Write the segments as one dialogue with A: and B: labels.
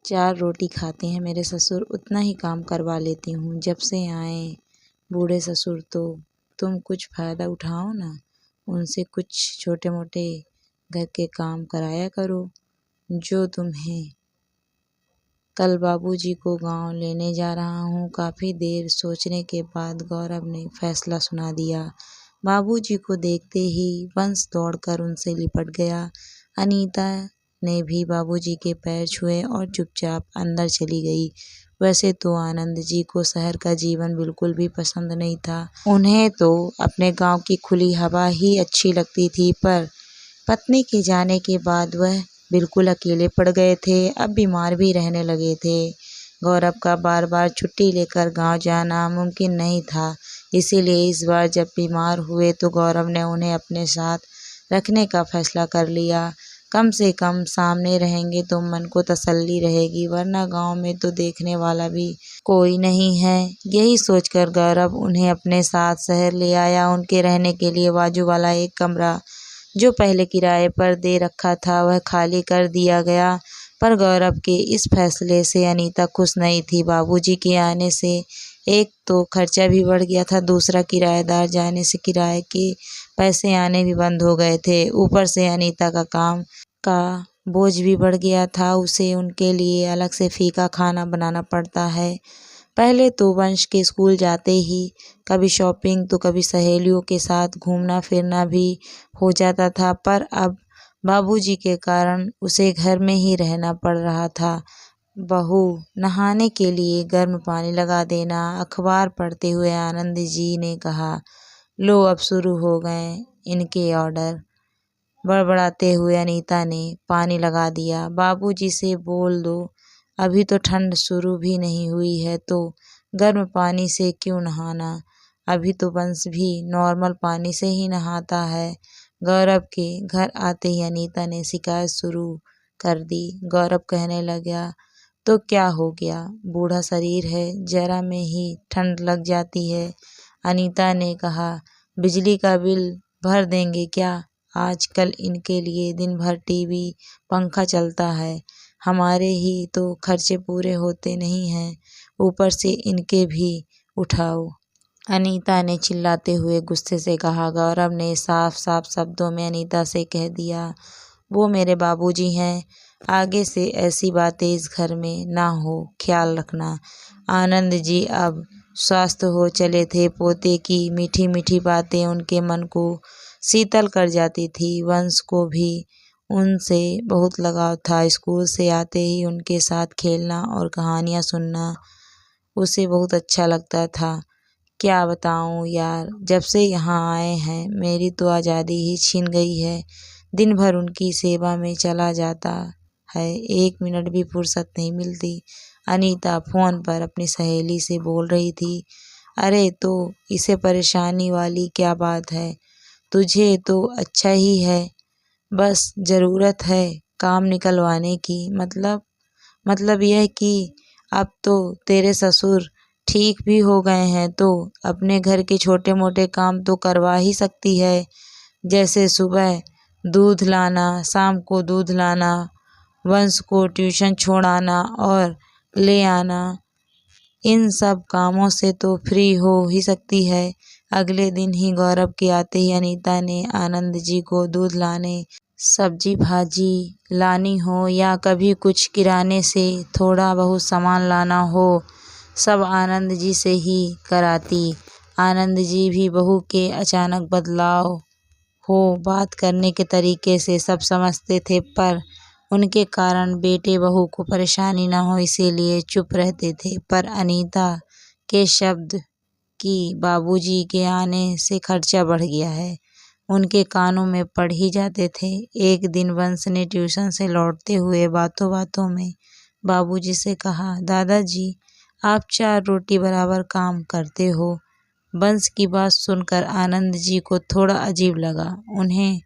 A: 4 रोटी खाते हैं मेरे ससुर, उतना ही काम करवा लेती हूँ। जब से आए बूढ़े ससुर तो तुम कुछ फ़ायदा उठाओ ना, उनसे कुछ छोटे मोटे घर के काम कराया करो जो तुम्हें। कल बाबूजी को गांव लेने जा रहा हूँ। काफ़ी देर सोचने के बाद गौरव ने फैसला सुना दिया। बाबूजी को देखते ही वंश दौड़कर उनसे लिपट गया। अनीता ने भी बाबूजी के पैर छुए और चुपचाप अंदर चली गई। वैसे तो आनंद जी को शहर का जीवन बिल्कुल भी पसंद नहीं था। उन्हें तो अपने गांव की खुली हवा ही अच्छी लगती थी, पर पत्नी के जाने के बाद वह बिल्कुल अकेले पड़ गए थे। अब बीमार भी रहने लगे थे। गौरव का बार बार छुट्टी लेकर गांव जाना मुमकिन नहीं था, इसीलिए इस बार जब बीमार हुए तो गौरव ने उन्हें अपने साथ रखने का फैसला कर लिया। कम से कम सामने रहेंगे तो मन को तसल्ली रहेगी, वरना गांव में तो देखने वाला भी कोई नहीं है। यही सोचकर गौरव उन्हें अपने साथ शहर ले आया। उनके रहने के लिए बाजू वाला एक कमरा जो पहले किराए पर दे रखा था वह खाली कर दिया गया, पर गौरव के इस फैसले से अनीता खुश नहीं थी। बाबूजी के आने से एक तो खर्चा भी बढ़ गया था, दूसरा किराएदार जाने से किराए के पैसे आने भी बंद हो गए थे। ऊपर से अनीता का काम का बोझ भी बढ़ गया था, उसे उनके लिए अलग से फीका खाना बनाना पड़ता है। पहले तो वंश के स्कूल जाते ही कभी शॉपिंग तो कभी सहेलियों के साथ घूमना फिरना भी हो जाता था, पर अब बाबूजी के कारण उसे घर में ही रहना पड़ रहा था। बहू नहाने के लिए गर्म पानी लगा देना। अखबार पढ़ते हुए आनंद जी ने कहा, लो अब शुरू हो गए इनके ऑर्डर। बड़बड़ाते हुए अनीता ने पानी लगा दिया। बाबूजी से बोल दो, अभी तो ठंड शुरू भी नहीं हुई है तो गर्म पानी से क्यों नहाना, अभी तो वंश भी नॉर्मल पानी से ही नहाता है। गौरव के घर आते ही अनीता ने शिकायत शुरू कर दी। गौरव कहने लगा, तो क्या हो गया, बूढ़ा शरीर है, जरा में ही ठंड लग जाती है। अनीता ने कहा, बिजली का बिल भर देंगे क्या, आजकल इनके लिए दिन भर टीवी पंखा चलता है, हमारे ही तो खर्चे पूरे होते नहीं हैं, ऊपर से इनके भी उठाओ। अनीता ने चिल्लाते हुए गुस्से से कहा। गौरव ने साफ साफ शब्दों में अनीता से कह दिया, वो मेरे बाबूजी हैं, आगे से ऐसी बातें इस घर में ना हो, ख्याल रखना। आनंद जी अब स्वस्थ हो चले थे। पोते की मीठी मीठी बातें उनके मन को शीतल कर जाती थी। वंश को भी उनसे बहुत लगाव था। स्कूल से आते ही उनके साथ खेलना और कहानियाँ सुनना उसे बहुत अच्छा लगता था। क्या बताऊँ यार, जब से यहाँ आए हैं मेरी तो आज़ादी ही छीन गई है। दिन भर उनकी सेवा में चला जाता है, 1 मिनट भी फुर्सत नहीं मिलती। अनीता फ़ोन पर अपनी सहेली से बोल रही थी, अरे तो इसे परेशानी वाली क्या बात है, तुझे तो अच्छा ही है, बस ज़रूरत है काम निकलवाने की। मतलब यह कि अब तो तेरे ससुर ठीक भी हो गए हैं तो अपने घर के छोटे मोटे काम तो करवा ही सकती है, जैसे सुबह दूध लाना, शाम को दूध लाना, वंश को ट्यूशन छोड़ाना और ले आना। इन सब कामों से तो फ्री हो ही सकती है। अगले दिन ही गौरव के आते ही अनीता ने आनंद जी को दूध लाने, सब्जी भाजी लानी हो या कभी कुछ किराने से थोड़ा बहुत सामान लाना हो, सब आनंद जी से ही कराती। आनंद जी भी बहू के अचानक बदलाव हो बात करने के तरीके से सब समझते थे, पर उनके कारण बेटे बहू को परेशानी न हो इसीलिए चुप रहते थे। पर अनीता के शब्द कि बाबूजी के आने से खर्चा बढ़ गया है उनके कानों में पड़ ही जाते थे। एक दिन वंश ने ट्यूशन से लौटते हुए बातों बातों में बाबूजी से कहा, दादाजी आप 4 रोटी बराबर काम करते हो। वंश की बात सुनकर आनंद जी को थोड़ा अजीब लगा। उन्हें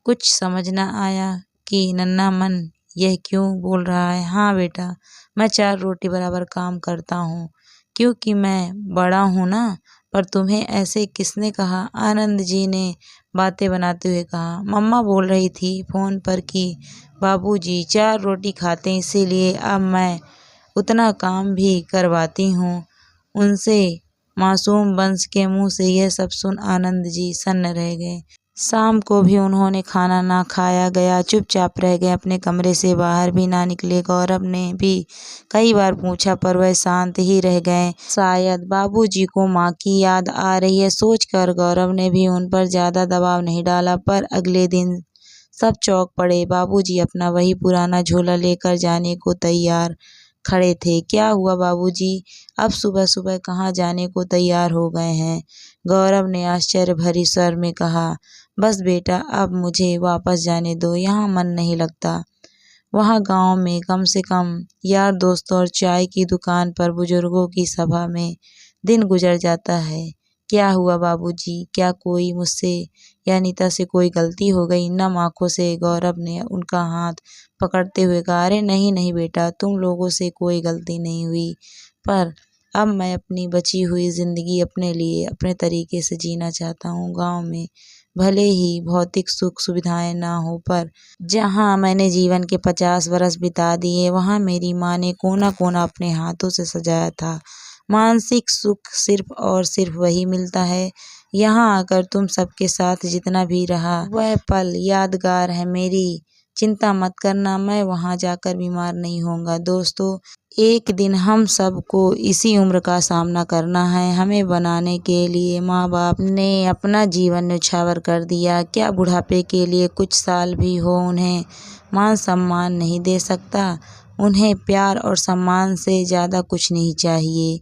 A: कुछ समझ न आया कि नन्हा मन यह क्यों बोल रहा है। हाँ बेटा, मैं 4 रोटी बराबर काम करता हूँ क्योंकि मैं बड़ा हूँ ना, पर तुम्हें ऐसे किसने कहा? आनंद जी ने बातें बनाते हुए कहा। मम्मा बोल रही थी फ़ोन पर कि बाबूजी 4 रोटी खाते हैं, इसीलिए अब मैं उतना काम भी करवाती हूँ उनसे। मासूम बंस के मुंह से यह सब सुन आनंद जी सन्न रह गए। शाम को भी उन्होंने खाना ना खाया गया, चुपचाप रह गए, अपने कमरे से बाहर भी ना निकले। गौरव ने भी कई बार पूछा पर वह शांत ही रह गए। शायद बाबूजी को माँ की याद आ रही है सोचकर गौरव ने भी उन पर ज्यादा दबाव नहीं डाला। पर अगले दिन सब चौंक पड़े। बाबूजी अपना वही पुराना झोला लेकर जाने को तैयार खड़े थे। क्या हुआ बाबूजी, अब सुबह सुबह कहाँ जाने को तैयार हो गए हैं? गौरव ने आश्चर्य भरी स्वर में कहा। बस बेटा, अब मुझे वापस जाने दो, यहाँ मन नहीं लगता। वहाँ गांव में कम से कम यार दोस्तों और चाय की दुकान पर बुजुर्गों की सभा में दिन गुजर जाता है। क्या हुआ बाबूजी, क्या कोई मुझसे या नीता से कोई गलती हो गई? नम आंखों से गौरव ने उनका हाथ पकड़ते हुए कहा। अरे नहीं नहीं बेटा, तुम लोगों से कोई गलती नहीं हुई, पर अब मैं अपनी बची हुई जिंदगी अपने लिए अपने तरीके से जीना चाहता हूँ। गांव में भले ही भौतिक सुख सुविधाएं ना हो, पर जहाँ मैंने जीवन के 50 वर्ष बिता दिए वहाँ मेरी माँ ने कोना कोना अपने हाथों से सजाया था। मानसिक सुख सिर्फ और सिर्फ वही मिलता है। यहाँ आकर तुम सबके साथ जितना भी रहा वह पल यादगार है मेरी। चिंता मत करना, मैं वहाँ जाकर बीमार नहीं होऊंगा। दोस्तों, एक दिन हम सबको इसी उम्र का सामना करना है। हमें बनाने के लिए माँ बाप ने अपना जीवन न्यौछावर कर दिया। क्या बुढ़ापे के लिए कुछ साल भी हो उन्हें मान सम्मान नहीं दे सकता? उन्हें प्यार और सम्मान से ज़्यादा कुछ नहीं चाहिए।